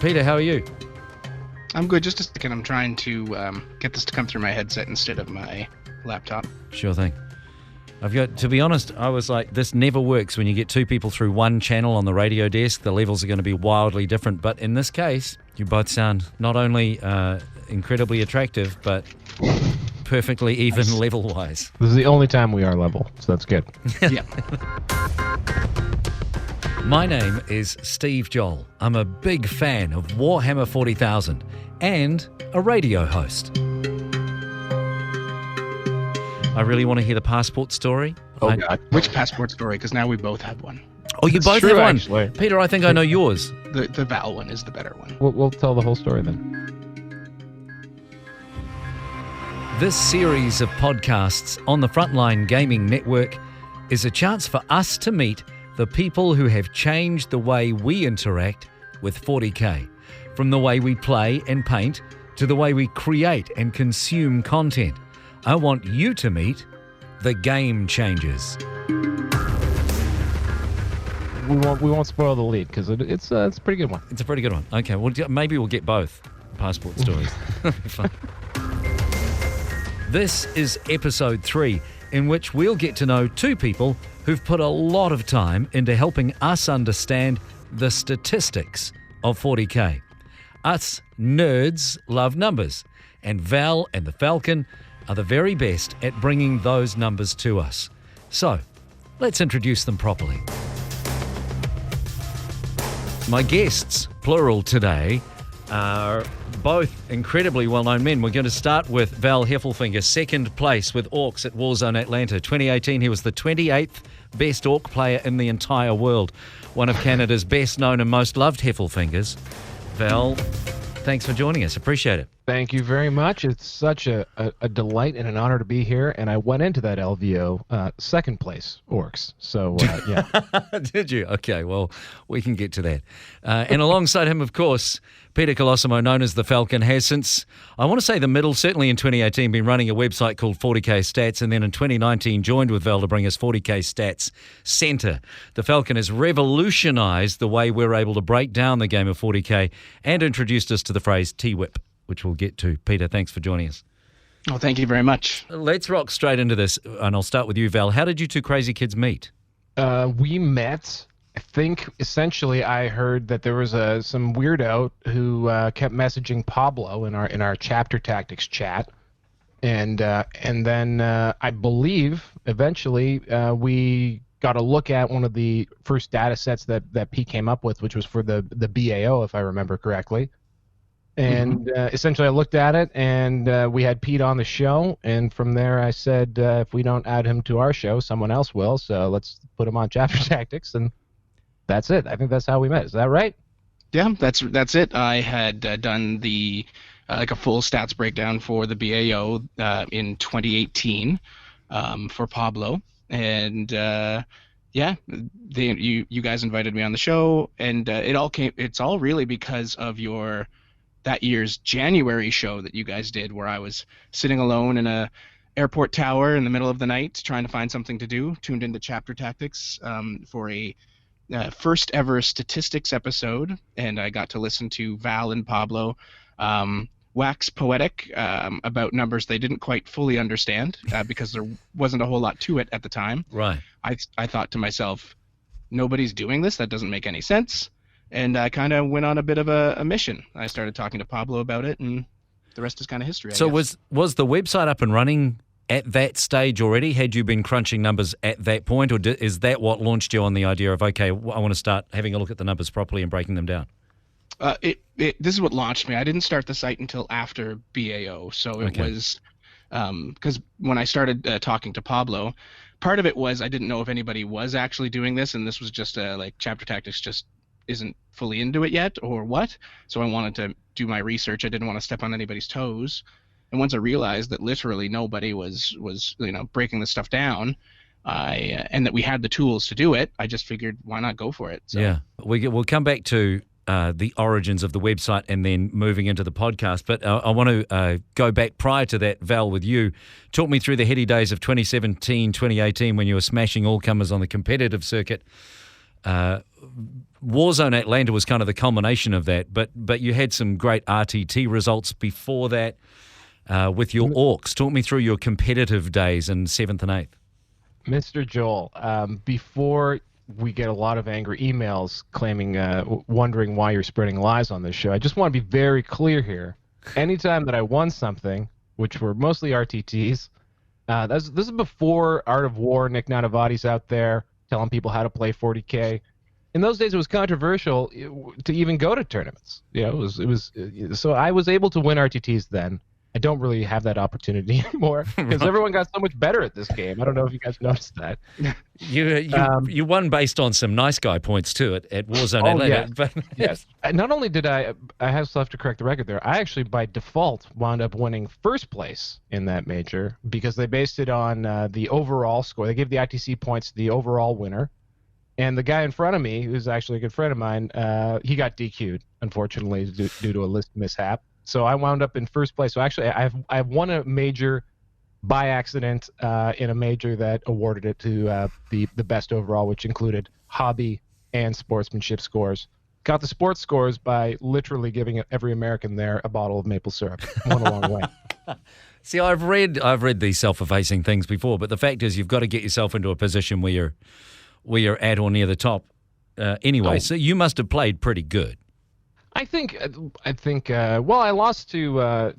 Peter, how are you? I'm good. Just a second. I'm trying to get this to come through my headset instead of my laptop. Sure thing. To be honest, I was like, this never works when you get two people through one channel on the radio desk. The levels are going to be wildly different. But in this case, you both sound not only incredibly attractive, but perfectly even level-wise. This is the only time we are level, so that's good. Yeah. My name is Steve Joel. I'm a big fan of Warhammer 40,000 and a radio host. I really want to hear the passport story. God. Which passport story? Because now we both have one. Oh, you both true, have one? actually. Peter, I think I know yours. The Val one is the better one. We'll tell the whole story then. This series of podcasts on the Frontline Gaming Network is a chance for us to meet the people who have changed the way we interact with 40K, from the way we play and paint to the way we create and consume content. I want you to meet the game changers. We won't spoil the lead because it's a pretty good one. It's a pretty good one. Okay, well, maybe we'll get both passport stories. Fun. This is episode 3, in which we'll get to know two people who've put a lot of time into helping us understand the statistics of 40K. Us nerds love numbers, and Val and the Falcon are the very best at bringing those numbers to us. So, let's introduce them properly. My guests, plural today, are both incredibly well-known men. We're going to start with Val Heffelfinger, second place with Orcs at Warzone Atlanta. 2018, he was the 28th best Orc player in the entire world. One of Canada's best-known and most loved Heffelfingers. Val, thanks for joining us. Appreciate it. Thank you very much. It's such a delight and an honor to be here. And I went into that LVO second place Orcs. So, yeah. Did you? Okay, well, we can get to that. And alongside him, of course, Peter Colosimo, known as the Falcon, has since, I want to say the middle, certainly in 2018, been running a website called 40K Stats, and then in 2019 joined with Val to bring us 40K Stats Centre. The Falcon has revolutionised the way we're able to break down the game of 40K and introduced us to the phrase T-Whip, which we'll get to. Peter, thanks for joining us. Oh, thank you very much. Let's rock straight into this, and I'll start with you, Val. How did you two crazy kids meet? We met, I think, essentially I heard that there was some weirdo who kept messaging Pablo in our chapter tactics chat. And then I believe eventually we got a look at one of the first data sets that Pete came up with, which was for the BAO, if I remember correctly. And essentially I looked at it, and we had Pete on the show, and from there I said, if we don't add him to our show, someone else will, so let's put him on Chapter Tactics, and that's it. I think that's how we met. Is that right? Yeah, that's it. I had done the like a full stats breakdown for the BAO in 2018 for Pablo, and yeah, you guys invited me on the show, and it's all really because of that year's January show that you guys did, where I was sitting alone in a airport tower in the middle of the night trying to find something to do, tuned into Chapter Tactics for a first ever statistics episode, and I got to listen to Val and Pablo wax poetic about numbers they didn't quite fully understand because there wasn't a whole lot to it at the time. Right. I thought to myself, nobody's doing this. That doesn't make any sense. And I kind of went on a bit of a mission. I started talking to Pablo about it, and the rest is kind of history, I guess. Was the website up and running at that stage already? Had you been crunching numbers at that point, or is that what launched you on the idea of, okay, I want to start having a look at the numbers properly and breaking them down? This is what launched me. I didn't start the site until after BAO, so it was because when I started talking to Pablo, part of it was I didn't know if anybody was actually doing this, and this was just like Chapter Tactics just isn't fully into it yet or what. So I wanted to do my research. I didn't want to step on anybody's toes. And once I realized that literally nobody was breaking this stuff down, and that we had the tools to do it, I just figured, why not go for it? So. Yeah, we'll come back to the origins of the website and then moving into the podcast. But I want to go back prior to that, Val, with you. Talk me through the heady days of 2017, 2018 when you were smashing all-comers on the competitive circuit. Warzone Atlanta was kind of the culmination of that, but you had some great RTT results before that with your Orcs. Talk me through your competitive days in 7th and 8th. Mr. Joel, before we get a lot of angry emails claiming, wondering why you're spreading lies on this show, I just want to be very clear here. Anytime that I won something, which were mostly RTTs, this is before Art of War, Nick Nanavati's out there telling people how to play 40K. In those days, it was controversial to even go to tournaments. It was. So I was able to win RTTs then. I don't really have that opportunity anymore because everyone got so much better at this game. I don't know if you guys noticed that. You won based on some nice guy points too at Warzone Atlanta. Yeah. But Yes. Not only did I have stuff to correct the record there, I actually by default wound up winning first place in that major because they based it on the overall score. They gave the ITC points to the overall winner. And the guy in front of me, who's actually a good friend of mine, he got DQ'd, unfortunately, due to a list mishap. So I wound up in first place. So actually, I've won a major by accident in a major that awarded it to the best overall, which included hobby and sportsmanship scores. Got the sports scores by literally giving every American there a bottle of maple syrup. Went a long way. See, I've read these self-effacing things before, but the fact is, you've got to get yourself into a position where you're at or near the top. Anyway, so you must have played pretty good. I think. Well, I lost to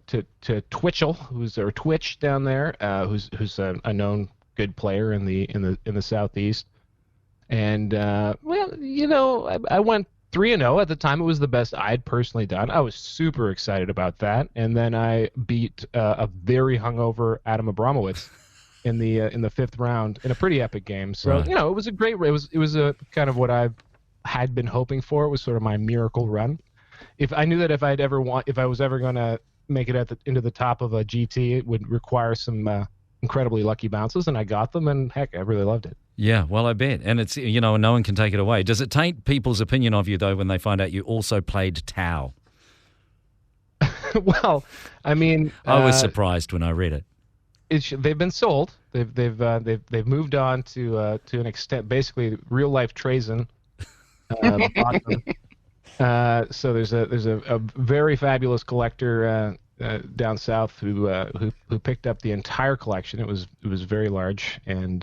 Twitchell, who's or Twitch down there, who's a known good player in the Southeast, and I went 3-0 at the time. It was the best I had personally done. I was super excited about that, and then I beat a very hungover Adam Abramowitz in the 5th round in a pretty epic game. So Right. it was a great. It was a kind of what I had been hoping for. It was sort of my miracle run. If I knew that if I was ever going to make it into the top of a GT, it would require some incredibly lucky bounces, and I got them, and heck, I really loved it. Yeah, well, I bet. And it's, no one can take it away. Does it taint people's opinion of you, though, when they find out you also played Tau? Well, I mean, I was surprised when I read it. They've been sold. They've moved on to an extent, basically real life Trazen. Bought them. So there's a very fabulous collector down south who picked up the entire collection. It was very large and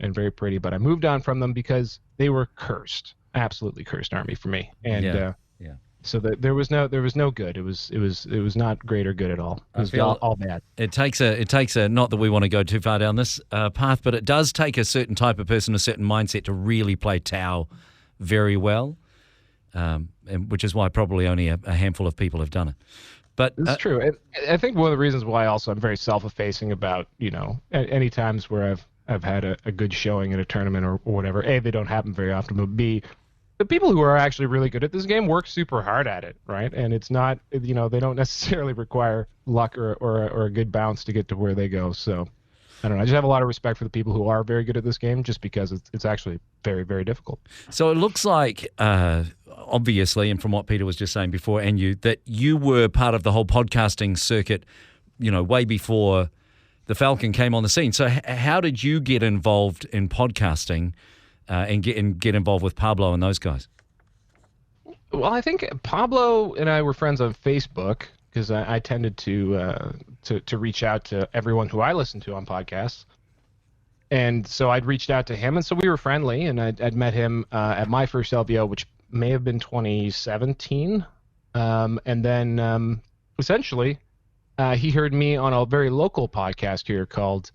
very pretty. But I moved on from them because they were cursed, absolutely cursed army for me. And Yeah. so there was no good. It was not great or good at all. It was all bad. It takes a not that we want to go too far down this path, but it does take a certain type of person, a certain mindset to really play Tau very well, and which is why probably only a handful of people have done it. But It's true. I think one of the reasons why also I'm very self-effacing about, any times where I've had a good showing in a tournament or whatever, A, they don't happen very often, but B, the people who are actually really good at this game work super hard at it, right? And it's not, they don't necessarily require luck or a good bounce to get to where they go. So I don't know. I just have a lot of respect for the people who are very good at this game just because it's actually very, very difficult. So it looks like, obviously, and from what Peter was just saying before, and that you were part of the whole podcasting circuit, way before the Falcon came on the scene. So how did you get involved in podcasting and get involved with Pablo and those guys? Well, I think Pablo and I were friends on Facebook because I tended to reach out to everyone who I listened to on podcasts. And so I'd reached out to him, and so we were friendly, and I'd met him at my first LVO, which may have been 2017. And then essentially he heard me on a very local podcast here called,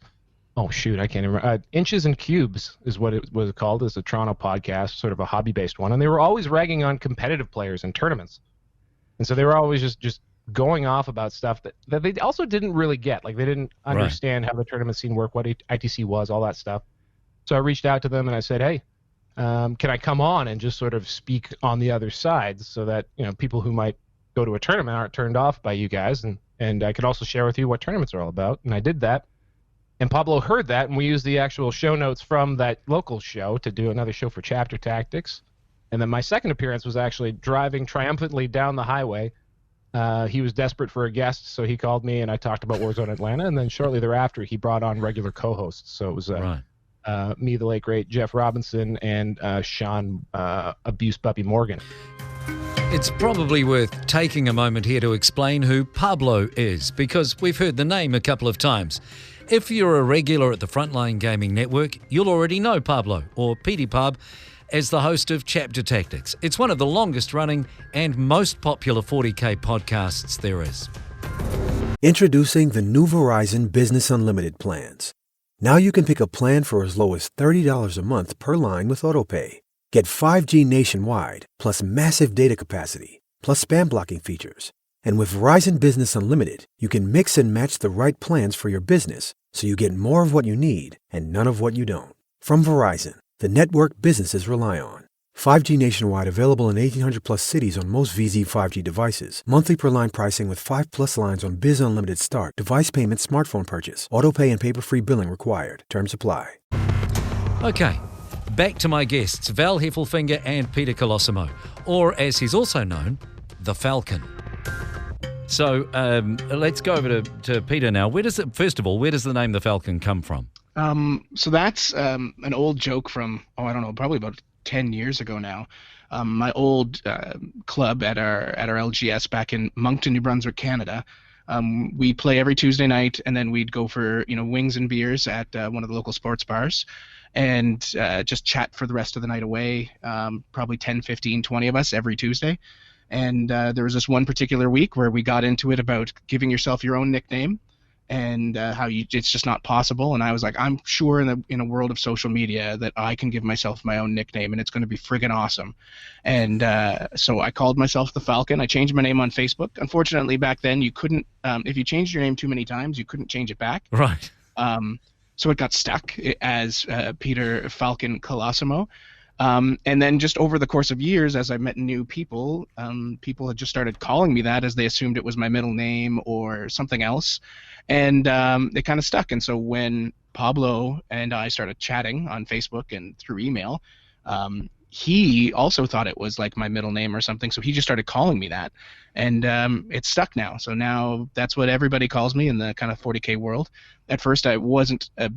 oh, shoot, I can't remember. Inches and Cubes is what it was called. It's a Toronto podcast, sort of a hobby-based one. And they were always ragging on competitive players in tournaments. And so they were always just going off about stuff that they also didn't really get. Like, they didn't understand how the tournament scene worked, what ITC was, all that stuff. So I reached out to them and I said, hey, can I come on and just sort of speak on the other side so that, people who might go to a tournament aren't turned off by you guys, and I could also share with you what tournaments are all about. And I did that. And Pablo heard that, and we used the actual show notes from that local show to do another show for Chapter Tactics. And then my second appearance was actually driving triumphantly down the highway. He was desperate for a guest, so he called me, and I talked about Warzone Atlanta. And then shortly thereafter, he brought on regular co-hosts. So it was me, the late great Jeff Robinson, and Sean Abuse Puppy Morgan. It's probably worth taking a moment here to explain who Pablo is, because we've heard the name a couple of times. If you're a regular at the Frontline Gaming Network, you'll already know Pablo, or Petey Pub, as the host of Chapter Tactics. It's one of the longest running and most popular 40K podcasts there is. Introducing the new Verizon Business Unlimited plans. Now you can pick a plan for as low as $30 a month per line with AutoPay. Get 5G nationwide, plus massive data capacity, plus spam blocking features. And with Verizon Business Unlimited, you can mix and match the right plans for your business so you get more of what you need and none of what you don't. From Verizon, the network businesses rely on. 5G nationwide available in 1,800 plus cities on most VZ 5G devices. Monthly per line pricing with 5 plus lines on Biz Unlimited Start. Device payment, smartphone purchase. AutoPay and paper-free billing required. Terms apply. Okay, back to my guests, Val Heffelfinger and Peter Colosimo, or as he's also known, the Falcon. So let's go over to Peter now. First of all, where does the name the Falcon come from? So that's an old joke from, I don't know, probably about 10 years ago now. My old club at our LGS back in Moncton, New Brunswick, Canada. We play every Tuesday night, and then we'd go for wings and beers at one of the local sports bars, and just chat for the rest of the night away. Probably 10, 15, 20 of us every Tuesday. And there was this one particular week where we got into it about giving yourself your own nickname, and how it's just not possible. And I was like, I'm sure in a world of social media that I can give myself my own nickname, and it's going to be friggin' awesome. And so I called myself the Falcon. I changed my name on Facebook. Unfortunately, back then you couldn't, if you changed your name too many times, you couldn't change it back. Right. So it got stuck as Peter Falcon Colosimo. And then just over the course of years, as I met new people, people had just started calling me that, as they assumed it was my middle name or something else. And it kind of stuck. And so when Pablo and I started chatting on Facebook and through email, he also thought it was like my middle name or something. So he just started calling me that. And it's stuck now. So now that's what everybody calls me in the kind of 40K world. At first, I wasn't a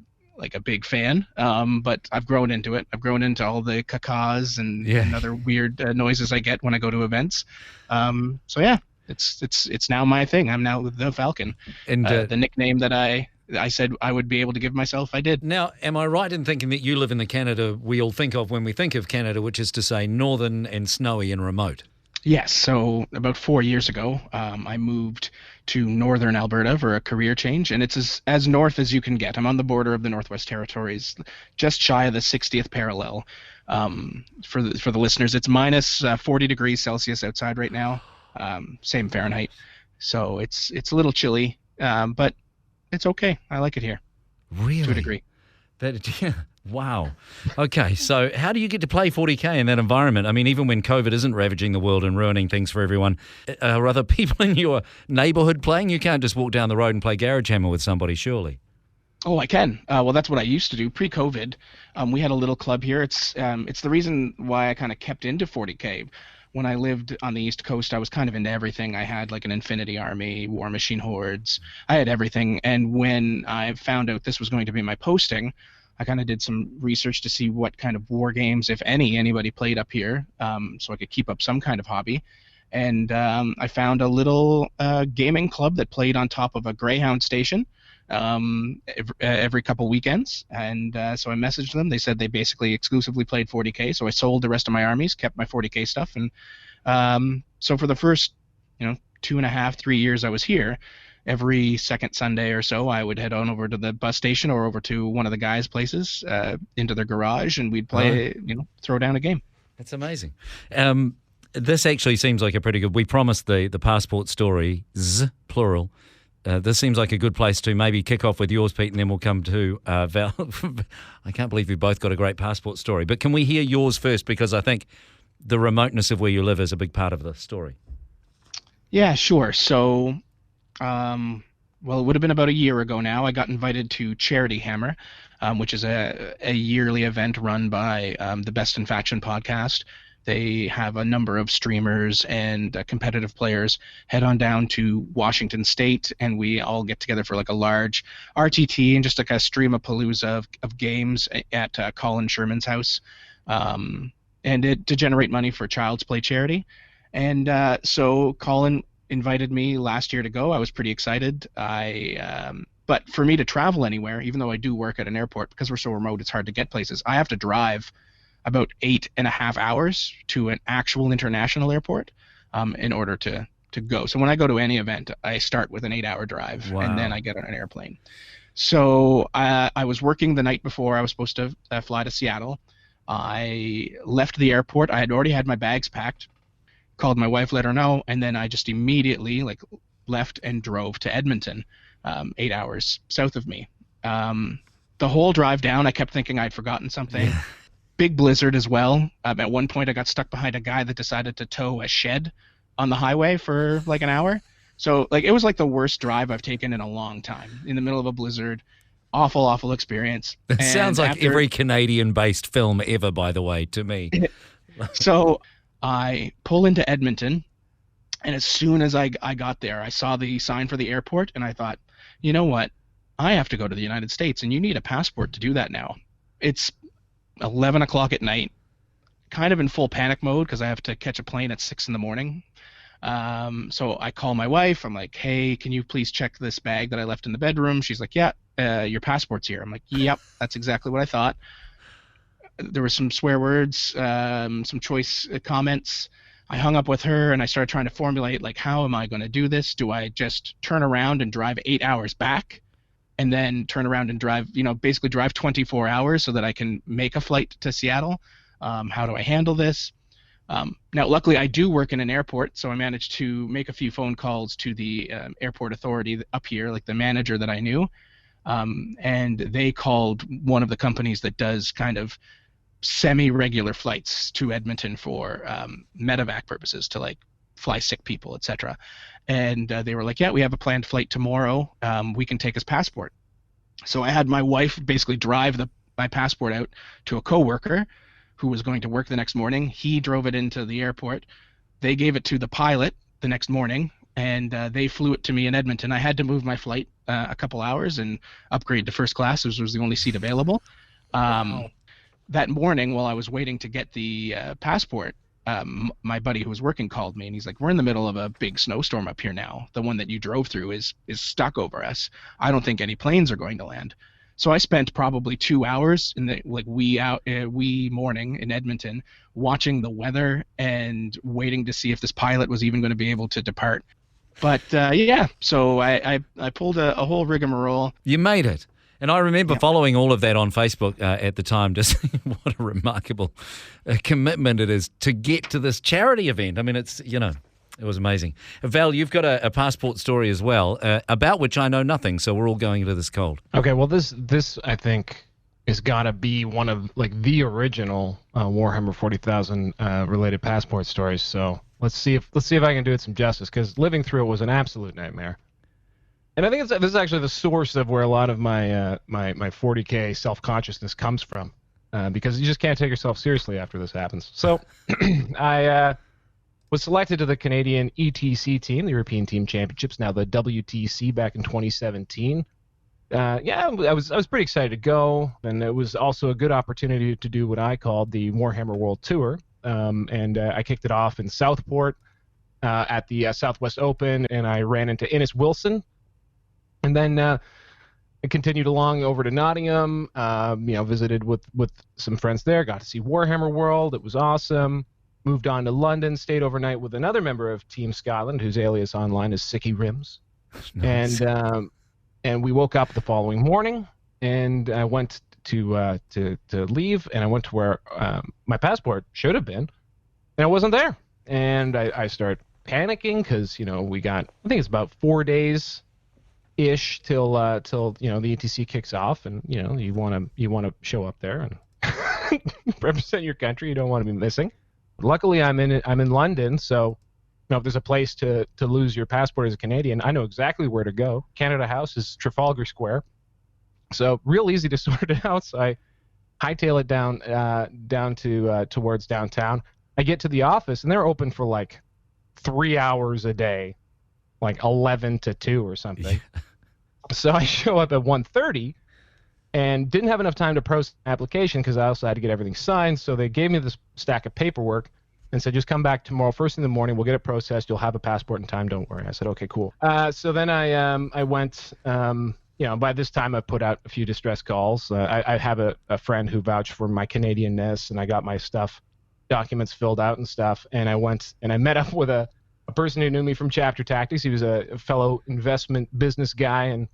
big fan, but I've grown into it. I've grown into all the cacaws and other weird noises I get when I go to events. So yeah, it's now my thing. I'm now the Falcon. And the nickname that I said I would be able to give myself, I did. Now, am I right in thinking that you live in the Canada we all think of when we think of Canada, which is to say northern and snowy and remote? Yes. So about 4 years ago, I moved to northern Alberta for a career change, and it's as north as you can get. I'm on the border of the Northwest Territories, just shy of the 60th parallel. For the listeners, it's minus 40 degrees Celsius outside right now, same Fahrenheit. So it's a little chilly, but it's okay. I like it here. Really? To a degree. Wow. Okay, so how do you get to play 40K in that environment? I mean, even when COVID isn't ravaging the world and ruining things for everyone, are other people in your neighbourhood playing? You can't just walk down the road and play Garage Hammer with somebody, surely. Oh, I can. Well, that's what I used to do pre-COVID. We had a little club here. It's the reason why I kind of kept into 40K. When I lived on the East Coast, I was kind of into everything. I had like an Infinity Army, War Machine Hordes. I had everything. And when I found out this was going to be my posting, I kind of did some research to see what kind of war games, if any, anybody played up here, so I could keep up some kind of hobby. And I found a little gaming club that played on top of a Greyhound station every couple weekends. And so I messaged them. They said they basically exclusively played 40K. So I sold the rest of my armies, kept my 40K stuff. And so for the first 2.5, 3 years I was here, every second Sunday or so, I would head on over to the bus station or over to one of the guys' places, into their garage, and we'd play, throw down a game. That's amazing. This actually seems like a pretty good. We promised the passport story, plural. This seems like a good place to maybe kick off with yours, Pete, and then we'll come to Val. I can't believe we've both got a great passport story. But can we hear yours first? Because I think the remoteness of where you live is a big part of the story. Yeah, sure. So, well, it would have been about a year ago now. I got invited to Charity Hammer, which is a yearly event run by the Best in Faction podcast. They have a number of streamers and competitive players head on down to Washington State, and we all get together for like a large RTT and just like a stream-a-palooza of games at Colin Sherman's house, and to generate money for Child's Play charity. And so Colin invited me last year to go. I was pretty excited. But for me to travel anywhere, even though I do work at an airport, because we're so remote, it's hard to get places. I have to drive about 8.5 hours to an actual international airport in order to go. So when I go to any event, I start with an 8-hour drive, and then I get on an airplane. So I was working the night before I was supposed to fly to Seattle. I left the airport. I had already had my bags packed, called my wife, let her know, and then I just immediately left and drove to Edmonton, 8 hours south of me. The whole drive down, I kept thinking I'd forgotten something. Yeah. Big blizzard as well. At one point, I got stuck behind a guy that decided to tow a shed on the highway for like an hour. So it was like the worst drive I've taken in a long time, in the middle of a blizzard. Awful experience. It sounds like every Canadian-based film ever, by the way, to me. So I pull into Edmonton, and as soon as I got there, I saw the sign for the airport, and I thought, you know what? I have to go to the United States, and you need a passport to do that now. It's 11 o'clock at night, kind of in full panic mode because I have to catch a plane at 6 in the morning. So I call my wife. I'm like, hey, can you please check this bag that I left in the bedroom? She's like, yeah, your passport's here. I'm like, yep, that's exactly what I thought. There were some swear words, some choice comments. I hung up with her and I started trying to formulate, like, how am I going to do this? Do I just turn around and drive 8 hours back and then turn around and drive, basically drive 24 hours so that I can make a flight to Seattle? How do I handle this? Now, luckily, I do work in an airport, so I managed to make a few phone calls to the airport authority up here, like the manager that I knew, and they called one of the companies that does kind of semi-regular flights to Edmonton for medevac purposes, to like fly sick people, etc. And they were like, yeah, we have a planned flight tomorrow. We can take his passport. So I had my wife basically drive my passport out to a coworker who was going to work the next morning. He drove it into the airport. They gave it to the pilot the next morning, and they flew it to me in Edmonton. I had to move my flight a couple hours and upgrade to first class. This was the only seat available. Wow. That morning, while I was waiting to get the passport, my buddy who was working called me, and he's like, we're in the middle of a big snowstorm up here now. The one that you drove through is stuck over us. I don't think any planes are going to land. So I spent probably 2 hours in the wee morning in Edmonton watching the weather and waiting to see if this pilot was even going to be able to depart. But yeah, so I pulled a whole rigmarole. You made it. And I remember following all of that on Facebook at the time, just what a remarkable commitment it is to get to this charity event. I mean, it was amazing. Val, you've got a passport story as well, about which I know nothing, so we're all going into this cold. Okay, well, this I think is got to be one of the original Warhammer 40,000 related passport stories. So let's see if I can do it some justice, because living through it was an absolute nightmare. And I think this is actually the source of where a lot of my my 40K self-consciousness comes from, because you just can't take yourself seriously after this happens. So I was selected to the Canadian ETC team, the European Team Championships, now the WTC, back in 2017. I was pretty excited to go, and it was also a good opportunity to do what I called the Warhammer World Tour. And I kicked it off in Southport at the Southwest Open, and I ran into Innes Wilson. And then I continued along over to Nottingham, visited with some friends there, got to see Warhammer World. It was awesome. Moved on to London, stayed overnight with another member of Team Scotland, whose alias online is Sicky Rims. Nice. And we woke up the following morning, and I went to leave, and I went to where my passport should have been, and it wasn't there. And I start panicking because we got, I think it's about 4 days ish till the ETC kicks off, and you want to show up there and represent your country. You don't want to be missing. Luckily, I'm in London, so if there's a place to lose your passport as a Canadian, I know exactly where to go. Canada House is Trafalgar Square, so real easy to sort it out. So I hightail it down to towards downtown. I get to the office and they're open for like 3 hours a day, like 11 to 2 or something. So I show up at 1:30 and didn't have enough time to process an application because I also had to get everything signed. So they gave me this stack of paperwork and said, just come back tomorrow first in the morning. We'll get it processed. You'll have a passport in time. Don't worry. I said, okay, cool. So then I went, by this time I put out a few distress calls. I have a friend who vouched for my Canadianness, and I got my documents filled out and stuff. And I went and I met up with a person who knew me from Chapter Tactics. He was a fellow investment business guy, and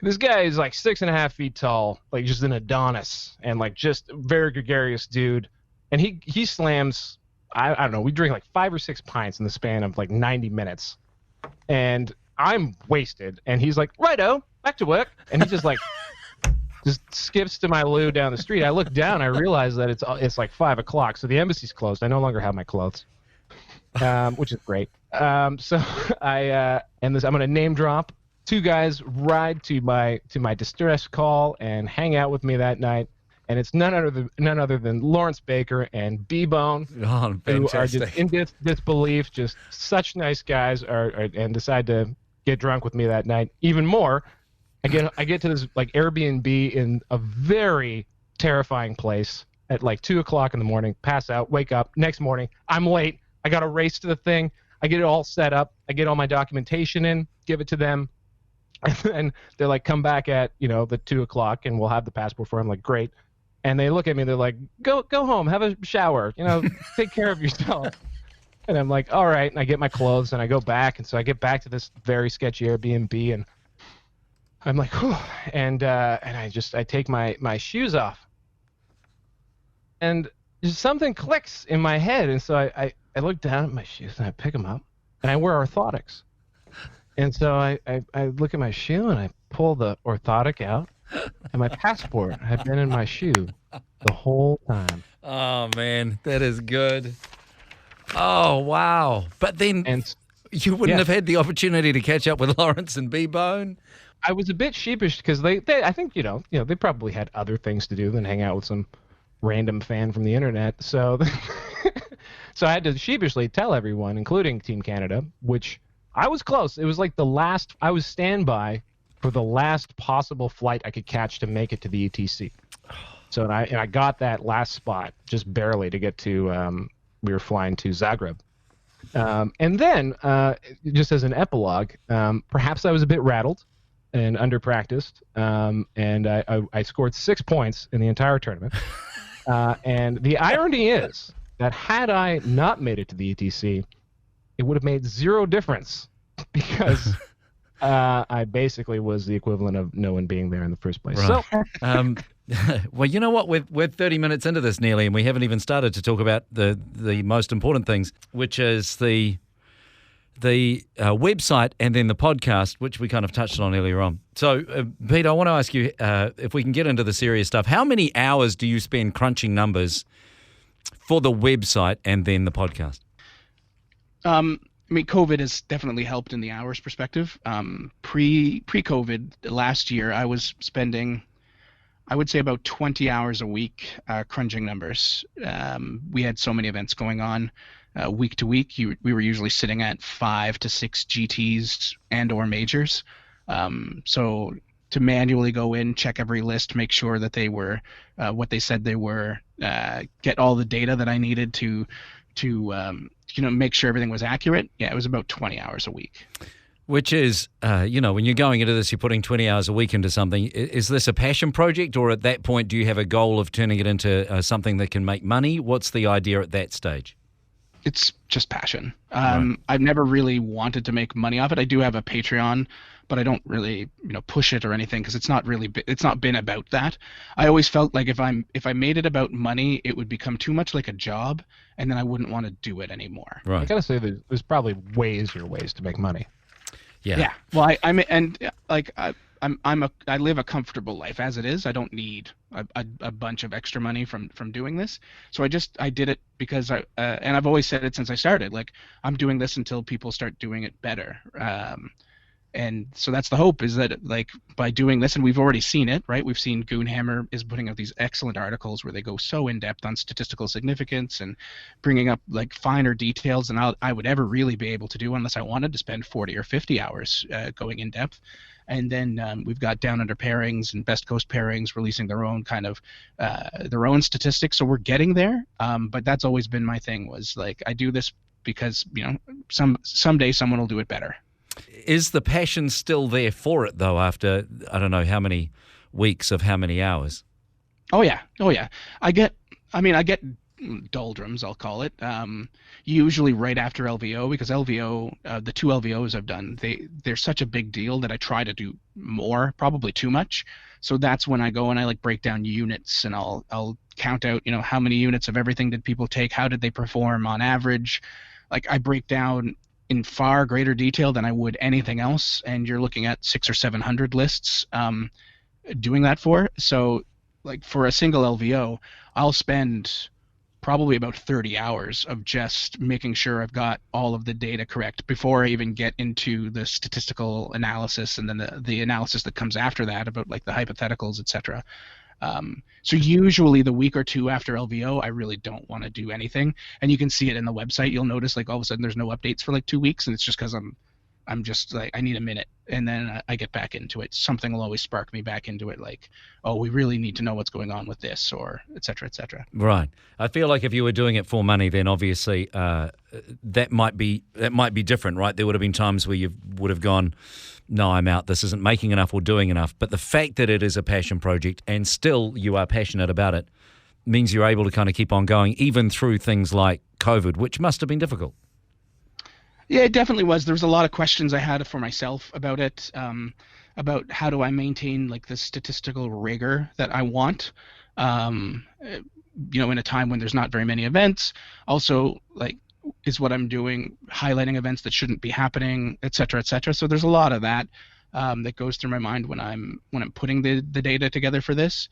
this guy is like 6.5 feet tall, like just an Adonis, and like just a very gregarious dude. And he slams, I don't know, we drink like 5 or 6 pints in the span of like 90 minutes. And I'm wasted. And he's like, righto, back to work. And he just like just skips to my loo down the street. I look down, I realize that it's like 5 o'clock. So the embassy's closed. I no longer have my clothes, which is great. So I'm going to name drop. 2 guys ride to my distress call and hang out with me that night, and it's none other than Lawrence Baker and B-Bone, who are just in disbelief, just such nice guys, and decide to get drunk with me that night. Even more, I get to this like Airbnb in a very terrifying place at like 2 o'clock in the morning. Pass out, wake up next morning. I'm late. I got to race to the thing. I get it all set up. I get all my documentation in, give it to them. And then they're like, come back at, the 2 o'clock and we'll have the passport for him. Like, great. And they look at me, they're like, go home, have a shower, take care of yourself. And I'm like, all right. And I get my clothes and I go back. And so I get back to this very sketchy Airbnb and I'm like, whew. And I take my shoes off. And just something clicks in my head. And so I look down at my shoes and I pick them up and I wear orthotics. And so I look at my shoe and I pull the orthotic out, and my passport had been in my shoe the whole time. Oh, man, that is good. Oh, wow. But then you wouldn't have had the opportunity to catch up with Lawrence and B-Bone? I was a bit sheepish because they I think, they probably had other things to do than hang out with some random fan from the internet. So, so I had to sheepishly tell everyone, including Team Canada, which I was close. It was like I was standby for the last possible flight I could catch to make it to the ETC. So I got that last spot just barely to get to. We were flying to Zagreb, and then just as an epilogue, perhaps I was a bit rattled and under-practiced, and I scored 6 points in the entire tournament. And the irony is that had I not made it to the ETC, it would have made 0 difference because I basically was the equivalent of no one being there in the first place. Right. So, well, you know what? We're 30 minutes into this nearly, and we haven't even started to talk about the most important things, which is the website and then the podcast, which we kind of touched on earlier on. So, Pete, I want to ask you if we can get into the serious stuff. How many hours do you spend crunching numbers for the website and then the podcast? COVID has definitely helped in the hours perspective. Pre-COVID last year, I was spending, I would say, about 20 hours a week crunching numbers. We had so many events going on week to week. We were usually sitting at 5 to 6 GTs and or majors. So to manually go in, check every list, make sure that they were what they said they were, get all the data that I needed to make sure everything was accurate. Yeah, it was about 20 hours a week. Which is, when you're going into this, you're putting 20 hours a week into something. Is this a passion project, or at that point, do you have a goal of turning it into something that can make money? What's the idea at that stage? It's just passion. Right. I've never really wanted to make money off it. I do have a Patreon, but I don't really, push it or anything because it's not been about that. I always felt like if I made it about money, it would become too much like a job, and then I wouldn't want to do it anymore. I Right. gotta say there's probably ways to make money. Yeah. Well, I live a comfortable life as it is. I don't need a bunch of extra money from doing this. So I did it because and I've always said it since I started. Like, I'm doing this until people start doing it better. And so that's the hope, is that like by doing this, and we've already seen it, right? We've seen Goonhammer is putting out these excellent articles where they go so in depth on statistical significance and bringing up like finer details than I would ever really be able to do unless I wanted to spend 40 or 50 hours going in depth. And then we've got Down Under Pairings and Best Coast Pairings releasing their own kind of their own statistics. So we're getting there. But that's always been my thing, was like, I do this because, you know, someday someone will do it better. Is the passion still there for it, though, after, I don't know, how many weeks of how many hours? Oh, yeah. I get doldrums, I'll call it, usually right after LVO, because LVO, the 2 LVOs I've done, they're such a big deal that I try to do more, probably too much. So that's when I go and I like break down units, and I'll count out, you know, how many units of everything did people take, how did they perform on average. Like, I break down in far greater detail than I would anything else, and you're looking at 600 or 700 lists doing that for. So like for a single LVO, I'll spend probably about 30 hours of just making sure I've got all of the data correct before I even get into the statistical analysis, and then the analysis that comes after that about like the hypotheticals, etc. So usually the week or two after LVO, I really don't want to do anything. And you can see it in the website. You'll notice like all of a sudden there's no updates for like 2 weeks, and it's just because I'm just like, I need a minute, and then I get back into it. Something will always spark me back into it, like, oh, we really need to know what's going on with this, or et cetera, et cetera. Right. I feel like if you were doing it for money, then obviously that might be different, right? There would have been times where you would have gone, no, I'm out. This isn't making enough or doing enough. But the fact that it is a passion project and still you are passionate about it means you're able to kind of keep on going, even through things like COVID, which must have been difficult. Yeah, it definitely was. There was a lot of questions I had for myself about it, about how do I maintain like the statistical rigor that I want, you know, in a time when there's not very many events. Also, like, is what I'm doing highlighting events that shouldn't be happening, et cetera, et cetera. So there's a lot of that that goes through my mind when I'm putting the data together for this.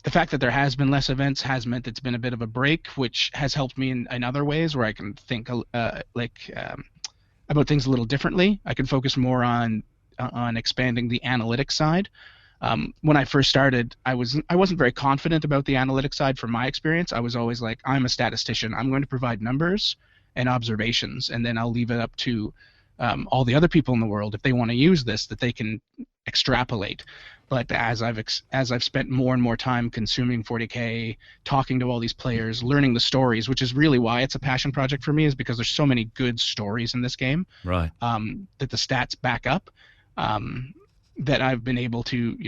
The fact that there has been less events has meant it's been a bit of a break, which has helped me in other ways where I can think about things a little differently. I can focus more on expanding the analytics side. When I first started, I wasn't very confident about the analytics side from my experience. I was always like, I'm a statistician. I'm going to provide numbers and observations, and then I'll leave it up to all the other people in the world, if they want to use this, that they can extrapolate. But as I've spent more and more time consuming 40K, talking to all these players, learning the stories, which is really why it's a passion project for me, is because there's so many good stories in this game, right? That the stats back up, that I've been able to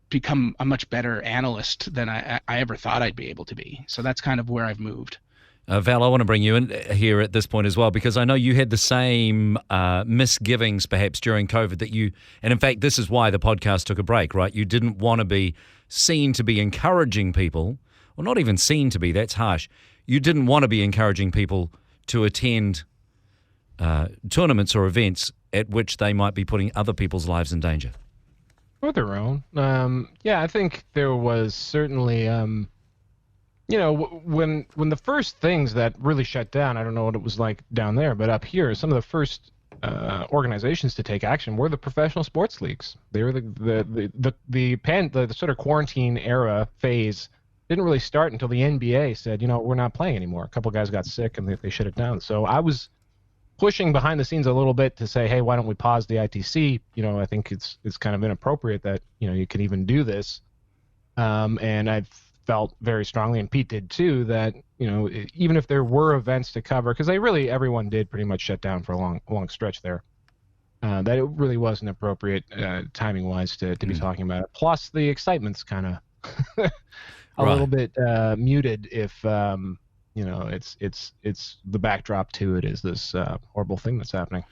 become a much better analyst than I ever thought I'd be able to be. So that's kind of where I've moved. Val, I want to bring you in here at this point as well, because I know you had the same misgivings perhaps during COVID and in fact, this is why the podcast took a break, right? You didn't want to be seen to be encouraging people, or not even seen to be, that's harsh. You didn't want to be encouraging people to attend tournaments or events at which they might be putting other people's lives in danger. Or their own. Yeah, I think there was certainly... you know, when the first things that really shut down, I don't know what it was like down there, but up here, some of the first organizations to take action were the professional sports leagues. They were the sort of quarantine era phase didn't really start until the NBA said, you know, we're not playing anymore. A couple guys got sick and they shut it down. So I was pushing behind the scenes a little bit to say, hey, why don't we pause the ITC? You know, I think it's kind of inappropriate that, you know, you can even do this. And I've felt very strongly, and Pete did too, that, you know, even if there were events to cover, because everyone did pretty much shut down for a long stretch there, that it really wasn't appropriate timing wise to be talking about it. Plus the excitement's kind of a little bit muted if you know, it's the backdrop to it is this horrible thing that's happening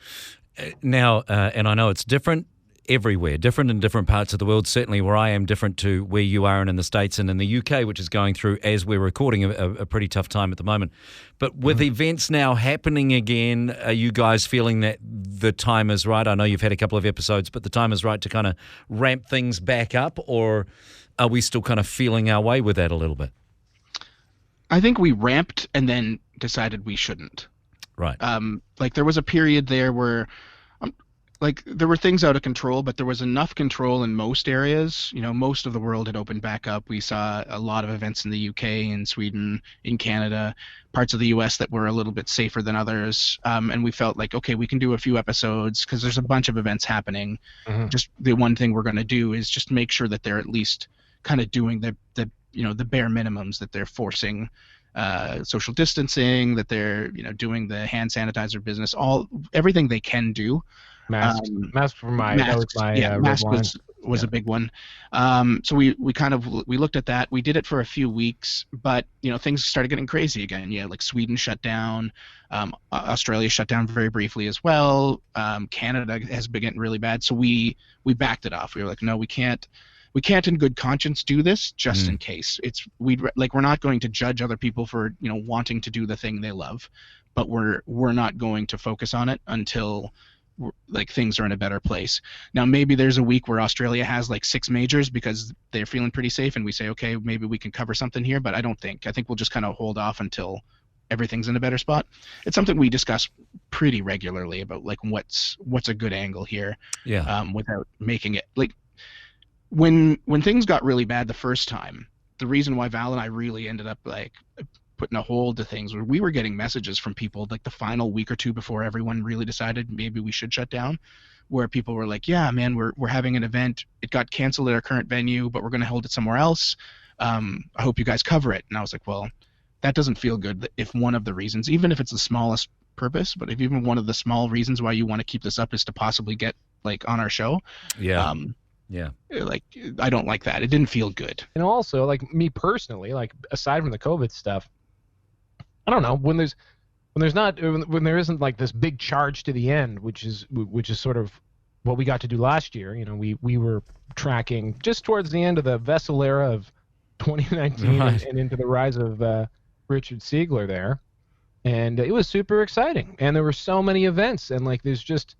now, and I know it's different everywhere, different in different parts of the world. Certainly where I am, different to where you are, and in the States and in the UK, which is going through, as we're recording, a pretty tough time at the moment. But with events now happening again, are you guys feeling that the time is right? I know you've had a couple of episodes, but the time is right to kind of ramp things back up, or are we still kind of feeling our way with that a little bit? I think we ramped and then decided we shouldn't. Right. Like there was a period there where like there were things out of control, but there was enough control in most areas. Most of the world had opened back up. We saw a lot of events in the UK, in Sweden, in Canada, parts of the US that were a little bit safer than others. And we felt like, okay, we can do a few episodes because there's a bunch of events happening. Just the one thing we're going to do is just make sure that they're at least kind of doing the bare minimums, that they're forcing social distancing, that they're doing the hand sanitizer business, everything they can do. Mask for my that was my mask was a big one. So we looked at that. We did it for a few weeks, but things started getting crazy again. Like Sweden shut down, Australia shut down very briefly as well. Canada has been getting really bad, so we backed it off. We were like, no, we can't in good conscience do this just in case. We're not going to judge other people for wanting to do the thing they love, but we're not going to focus on it until things are in a better place. Now maybe there's a week where Australia has 6 majors because they're feeling pretty safe, and we say, okay, maybe we can cover something here, but I think we'll just kind of hold off until everything's in a better spot. It's something we discuss pretty regularly about what's a good angle here, without making it when things got really bad the first time. The reason why Val and I really ended up putting a hold to things, where we were getting messages from people the final week or two before everyone really decided maybe we should shut down, where people were like, yeah, man, we're having an event. It got canceled at our current venue, but we're going to hold it somewhere else. I hope you guys cover it. And I was like, well, that doesn't feel good if one of the reasons, even if it's the smallest purpose, but if even one of the small reasons why you want to keep this up is to possibly get on our show. Yeah. I don't like that. It didn't feel good. And also, me personally, aside from the COVID stuff, I don't know, when there isn't this big charge to the end, which is sort of what we got to do last year. We were tracking just towards the end of the Vessel era of 2019 and into the rise of Richard Siegler there, and it was super exciting. And there were so many events, and there's just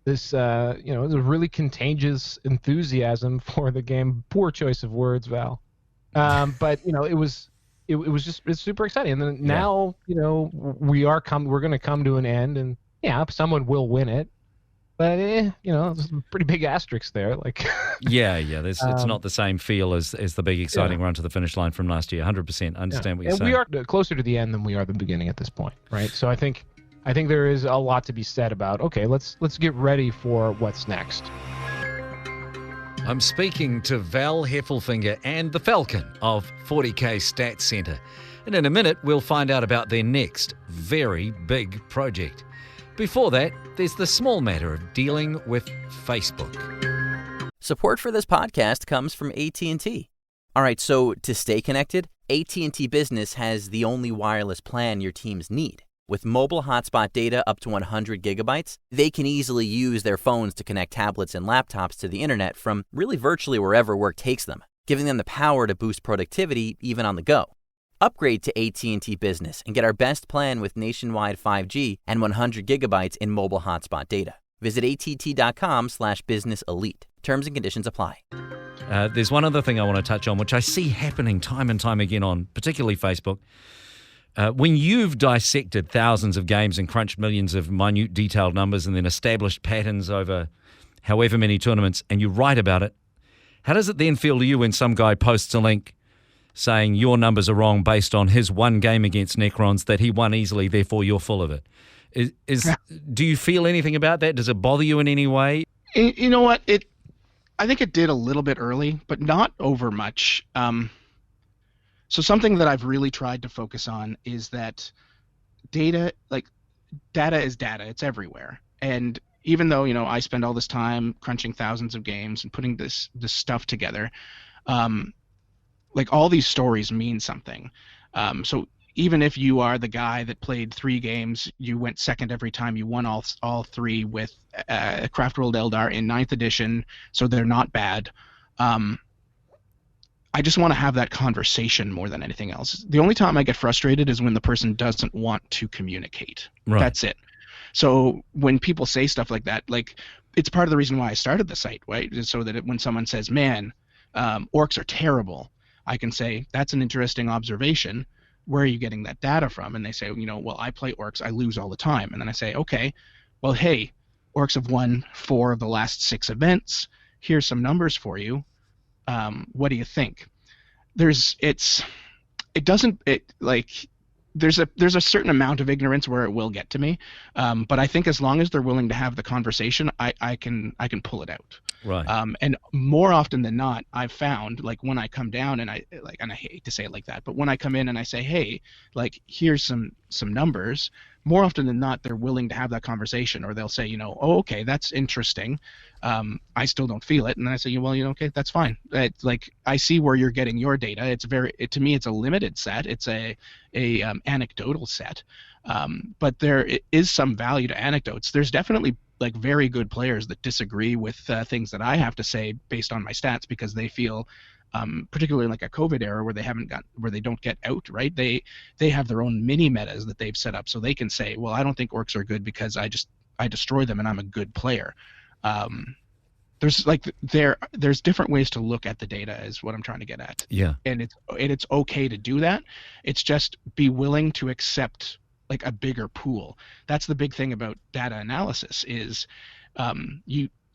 this there's a really contagious enthusiasm for the game. Poor choice of words, Val. But it's super exciting. And then now, we're going to come to an end, and someone will win it. But there's a pretty big asterisk there. It's not the same feel as the big exciting run to the finish line from last year. 100%. Understand what you're saying. And we are closer to the end than we are the beginning at this point, right? So I think there is a lot to be said about, okay, let's get ready for what's next. I'm speaking to Val Heffelfinger and the Falcon of 40K Stats Centre. And in a minute, we'll find out about their next very big project. Before that, there's the small matter of dealing with Facebook. Support for this podcast comes from AT&T. All right, so to stay connected, AT&T Business has the only wireless plan your teams need. With mobile hotspot data up to 100 gigabytes, they can easily use their phones to connect tablets and laptops to the internet from really virtually wherever work takes them, giving them the power to boost productivity even on the go. Upgrade to AT&T Business and get our best plan with nationwide 5G and 100 gigabytes in mobile hotspot data. Visit att.com/business elite. Terms and conditions apply. There's one other thing I want to touch on, which I see happening time and time again on particularly Facebook. When you've dissected thousands of games and crunched millions of minute detailed numbers and then established patterns over however many tournaments, and you write about it, how does it then feel to you when some guy posts a link saying your numbers are wrong based on his one game against Necrons that he won easily, therefore you're full of it? Do you feel anything about that? Does it bother you in any way? You know what? I think it did a little bit early, but not over much. So something that I've really tried to focus on is that data is data. It's everywhere. And even though, I spend all this time crunching thousands of games and putting this stuff together, all these stories mean something. So even if you are the guy that played 3 games, you went second every time, you won all 3 with Craft World Eldar in 9th edition, so they're not bad. I just want to have that conversation more than anything else. The only time I get frustrated is when the person doesn't want to communicate. Right. That's it. So when people say stuff like that, it's part of the reason why I started the site, right? So that when someone says, man, orcs are terrible, I can say, that's an interesting observation. Where are you getting that data from? And they say, well, I play orcs, I lose all the time. And then I say, okay, well, hey, Orcs have won 4 of the last 6 events. Here's some numbers for you. What do you think? There's a certain amount of ignorance where it will get to me, but I think as long as they're willing to have the conversation, I can pull it out. Right. And more often than not, I've found, like, when I come down and I hate to say it like that, but when I come in and I say, hey, like, here's some numbers, more often than not, they're willing to have that conversation, or they'll say, you know, oh, okay, that's interesting. I still don't feel it. And then I say, well, you know, okay, that's fine. It's like, I see where you're getting your data. To me, it's a limited set. It's a anecdotal set. But there is some value to anecdotes. There's definitely, like, very good players that disagree with things that I have to say based on my stats, because they feel, particularly in like a COVID era where they don't get out, right? They have their own mini metas that they've set up, so they can say, well, I don't think orcs are good because I destroy them and I'm a good player. There's different ways to look at the data, is what I'm trying to get at. Yeah. And it's okay to do that. It's just be willing to accept, like, a bigger pool. That's the big thing about data analysis is,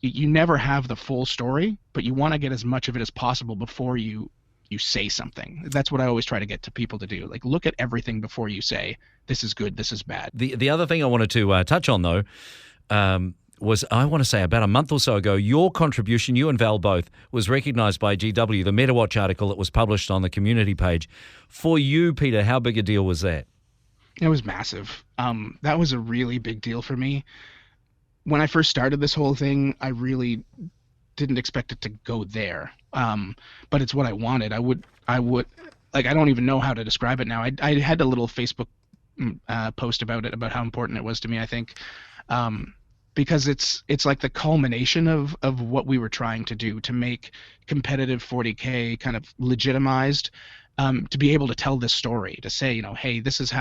you never have the full story, but you want to get as much of it as possible before you say something. That's what I always try to get to people to do. Like, look at everything before you say, this is good, this is bad. The other thing I wanted to touch on, though, was, I want to say, about a month or so ago, your contribution, you and Val both, was recognised by GW, the Metawatch article that was published on the community page. For you, Peter, how big a deal was that? It was massive. That was a really big deal for me. When I first started this whole thing, I really didn't expect it to go there. But it's what I wanted. I would like, I don't even know how to describe it now. I had a little Facebook post about it, about how important it was to me, I think. Because it's like the culmination of what we were trying to do, to make competitive 40K kind of legitimized, to be able to tell this story, to say, you know, hey, this is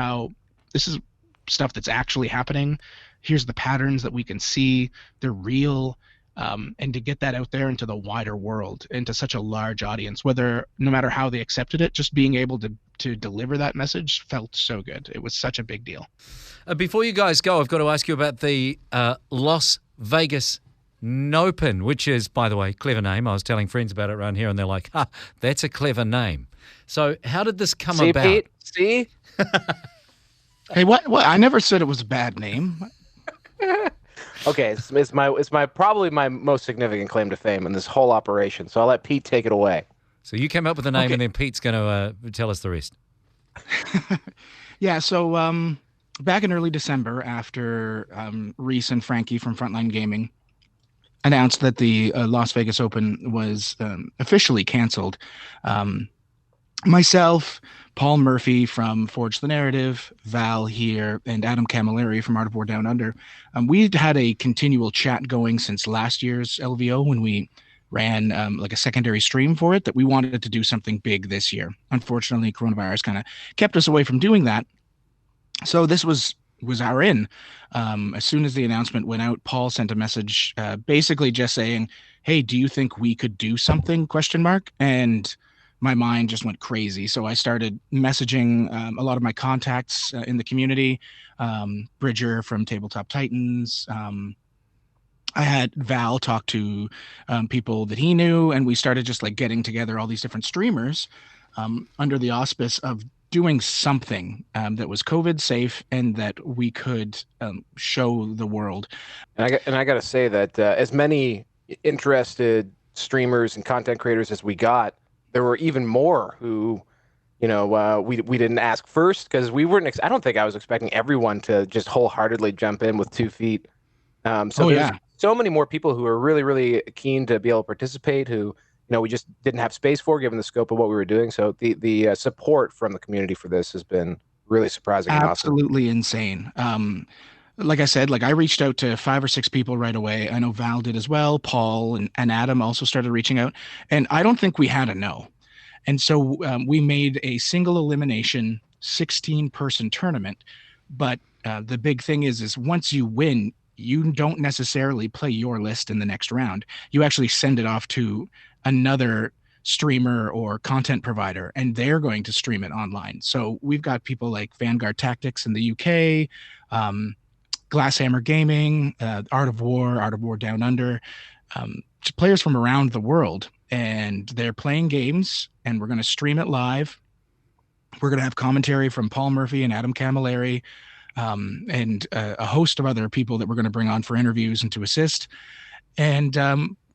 stuff that's actually happening. Here's the patterns that we can see. They're real. And to get that out there into the wider world, into such a large audience, no matter how they accepted it, just being able to deliver that message felt so good. It was such a big deal. Before you guys go, I've got to ask you about the Las Vegas Nopen, which is, by the way, clever name. I was telling friends about it around here, and they're like, that's a clever name. So how did this come about? Pete? See? Hey, what? I never said it was a bad name. Okay, it's probably my most significant claim to fame in this whole operation. So I'll let Pete take it away. So you came up with the name, okay, and then Pete's going to tell us the rest. Yeah. So back in early December, after Reese and Frankie from Frontline Gaming announced that the Las Vegas Open was officially canceled, myself, Paul Murphy from Forge the Narrative, Val here, and Adam Camilleri from Art of War Down Under, we'd had a continual chat going since last year's LVO, when we ran like a secondary stream for it, that we wanted to do something big this year. Unfortunately, coronavirus kind of kept us away from doing that. So this was our in. As soon as the announcement went out, Paul sent a message basically just saying, hey, do you think we could do something, ? And my mind just went crazy. So I started messaging a lot of my contacts in the community, Bridger from Tabletop Titans. I had Val talk to people that he knew, and we started just like getting together all these different streamers under the auspice of doing something that was COVID safe and that we could show the world. And I got to say that as many interested streamers and content creators as we got, there were even more who, you know, we didn't ask first, because we weren't. I don't think I was expecting everyone to just wholeheartedly jump in with 2 feet. There's so many more people who are really, really keen to be able to participate, who, you know, we just didn't have space for, given the scope of what we were doing. So the support from the community for this has been really surprising. Absolutely and awesome. Insane. Like I said, like I reached out to 5 or 6 people right away. I know Val did as well. Paul and Adam also started reaching out, and I don't think we had a no. And so we made a single elimination 16-person tournament. But the big thing is once you win, you don't necessarily play your list in the next round. You actually send it off to another streamer or content provider, and they're going to stream it online. So we've got people like Vanguard Tactics in the UK, Glasshammer Gaming, Art of War Down Under, players from around the world. And they're playing games, and we're going to stream it live. We're going to have commentary from Paul Murphy and Adam Camilleri, and a host of other people that we're going to bring on for interviews and to assist. And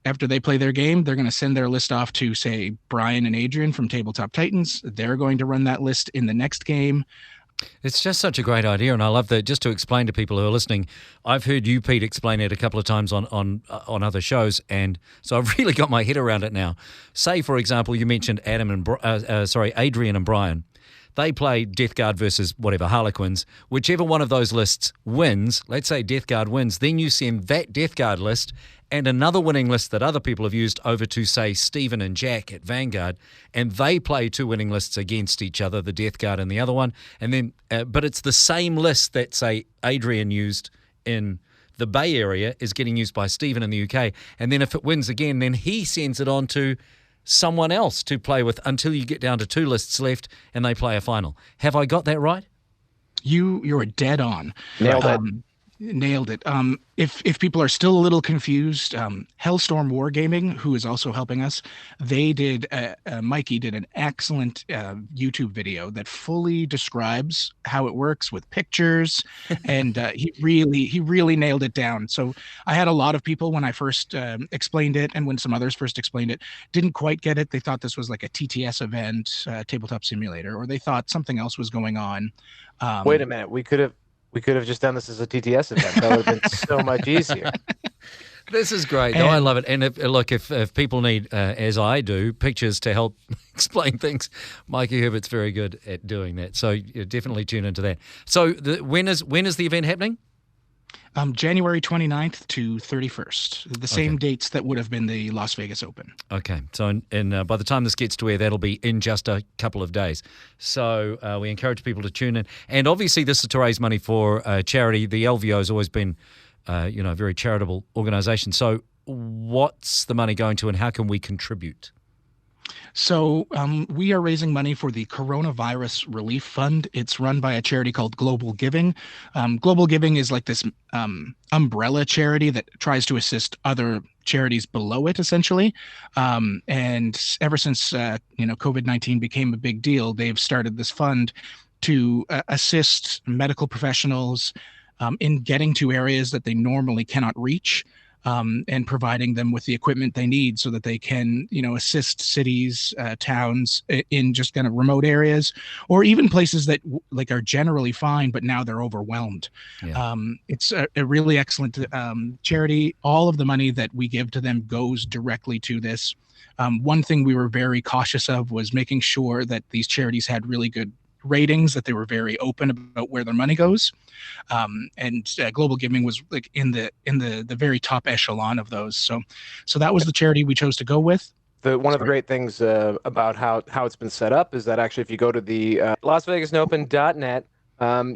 after they play their game, they're going to send their list off to, say, Brian and Adrian from Tabletop Titans. They're going to run that list in the next game. It's just such a great idea, and I love that. Just to explain to people who are listening, I've heard you, Pete, explain it a couple of times on other shows, and so I've really got my head around it now. Say, for example, you mentioned Adrian and Brian. They play Death Guard versus whatever, Harlequins. Whichever one of those lists wins, let's say Death Guard wins, then you send that Death Guard list and another winning list that other people have used over to, say, Stephen and Jack at Vanguard, and they play two winning lists against each other, the Death Guard and the other one. And then, but it's the same list that, say, Adrian used in the Bay Area is getting used by Stephen in the UK. And then if it wins again, then he sends it on to someone else to play with until you get down to two lists left and they play a final. Have I got that right? You're dead on. Nailed it. Nailed it. If people are still a little confused, Hellstorm Wargaming, who is also helping us, they did Mikey did an excellent YouTube video that fully describes how it works with pictures, and he really nailed it down. So I had a lot of people when I first explained it, and when some others first explained it, didn't quite get it. They thought this was like a TTS event, tabletop simulator, or they thought something else was going on. Wait a minute, we could have just done this as a TTS event. That would have been so much easier. This is great. No, I love it. And if people need, as I do, pictures to help explain things, Mikey Herbert's very good at doing that. So you definitely tune into that. So when is the event happening? January 29th to 31st, the same dates that would have been the Las Vegas Open. Okay, so by the time this gets to air, that'll be in just a couple of days. So we encourage people to tune in. And obviously this is to raise money for charity. The LVO has always been, a very charitable organisation. So what's the money going to and how can we contribute? So we are raising money for the Coronavirus Relief Fund. It's run by a charity called Global Giving. Global Giving is like this umbrella charity that tries to assist other charities below it, essentially. And ever since COVID-19 became a big deal, they've started this fund to assist medical professionals in getting to areas that they normally cannot reach. And providing them with the equipment they need so that they can, assist cities, towns in just kind of remote areas, or even places that are generally fine, but now they're overwhelmed. Yeah. It's a really excellent charity. All of the money that we give to them goes directly to this. One thing we were very cautious of was making sure that these charities had really good ratings, that they were very open about where their money goes, and Global Giving was like in the very top echelon of those. So that was the charity we chose to go with. One of the great things about how it's been set up is that actually if you go to the LasVegasOpen.net,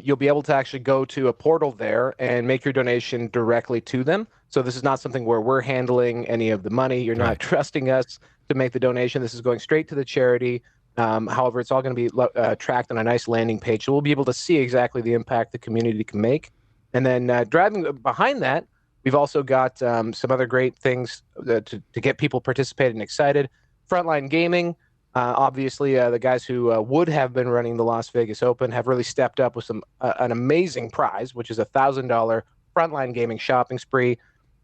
you'll be able to actually go to a portal there and make your donation directly to them. So this is not something where we're handling any of the money. You're not trusting us to make the donation. This is going straight to the charity. However, it's all going to be tracked on a nice landing page. So we'll be able to see exactly the impact the community can make. And then driving behind that, we've also got some other great things to get people participated and excited. Frontline Gaming, obviously the guys who would have been running the Las Vegas Open have really stepped up with an amazing prize, which is a $1,000 Frontline Gaming shopping spree.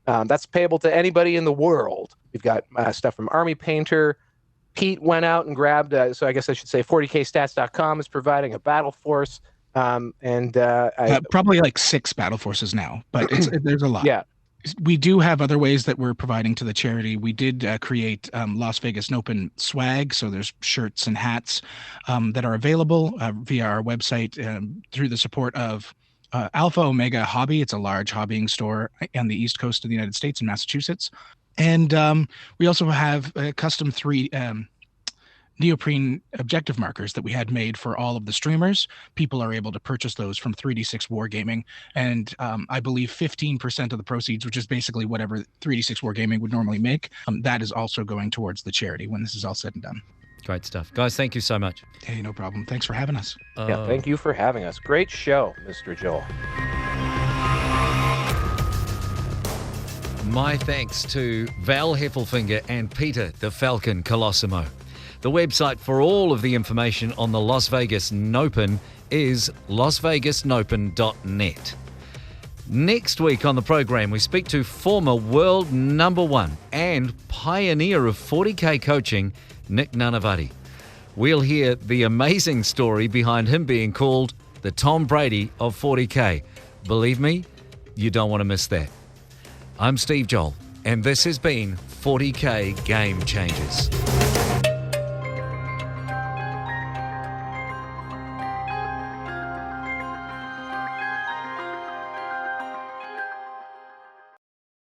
That's payable to anybody in the world. We've got stuff from Army Painter. Pete went out and grabbed, so I guess I should say 40kstats.com is providing a battle force. Probably like 6 battle forces now, but there's a lot. Yeah. We do have other ways that we're providing to the charity. We did create Las Vegas Open swag, so there's shirts and hats that are available via our website through the support of Alpha Omega Hobby. It's a large hobbying store on the East Coast of the United States in Massachusetts. And we also have custom 3 neoprene objective markers that we had made for all of the streamers. People are able to purchase those from 3D6 Wargaming. And I believe 15% of the proceeds, which is basically whatever 3D6 Wargaming would normally make, that is also going towards the charity when this is all said and done. Great stuff. Guys, thank you so much. Hey, no problem. Thanks for having us. Yeah, thank you for having us. Great show, Mr. Joel. My thanks to Val Heffelfinger and Peter the Falcon Colosimo. The website for all of the information on the Las Vegas Nopen is lasvegasnopen.net. Next week on the program, we speak to former world number one and pioneer of 40K coaching, Nick Nanavati. We'll hear the amazing story behind him being called the Tom Brady of 40K. Believe me, you don't want to miss that. I'm Steve Joel, and this has been 40K Game Changers.